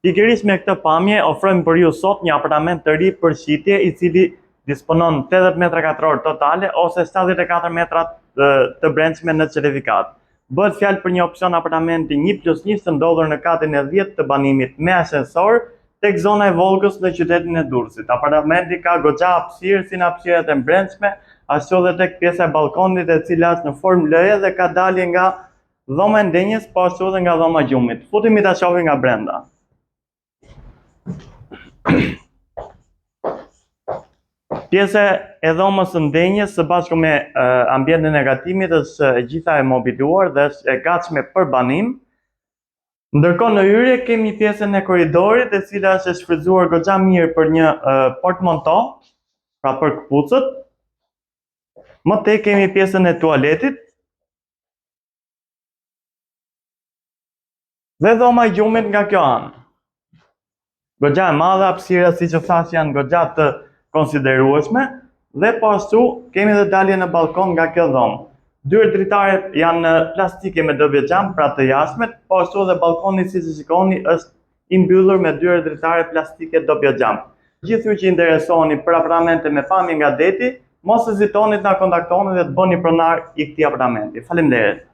Pikërisht me këtë pamje ofrojmë për ju sot një apartament të ri për shitje i cili disponon 80 metra katror totale ose 74 metra të brendshme në certifikat. Bëhet fjalë për një opsion apartamenti 1+1 të ndodhur në katin e 10 të banimit me ascensor tek zona e Volgës në qytetin e Durrësit. Apartamenti ka goxha hapësirë si në hapësirat e brendshme, ashtu edhe tek pjesa e balkonit e cila është në formë L dhe ka dalje nga dhoma e ndenjës, po ashtu edhe nga dhoma e gjumit. Futemi ta shohim nga brenda. Pjesa e dhomës së ndenjës së bashku me ambientin e gatimit është e gjitha e mobiluar dhe është e gatshme për banim. Ndërkohë në hyrje kemi pjesën e korridorit e cila është e shfrytzuar goxha mirë për një portmanto, pra për këpucët. Më tej kemi pjesën e tualetit dhe dhoma e gjumit nga kjo anë. Goxha e madhe, hapësira siç u thash janë goxha të konsiderueshme dhe po ashtu kemi edhe dalje në balkon nga kjo dhomë. Dyert dritare janë plastike me dobëxham, pra të jashtmet, po ashtu edhe balkoni siç e shikoni është i mbyllur me dyert dritare plastike dobëxham. Gjithë ju që interesoni për apartamente me pamje nga deti, mos hezitoni të na kontaktoni dhe të bëni pronar i këtij apartamenti. Faleminderit.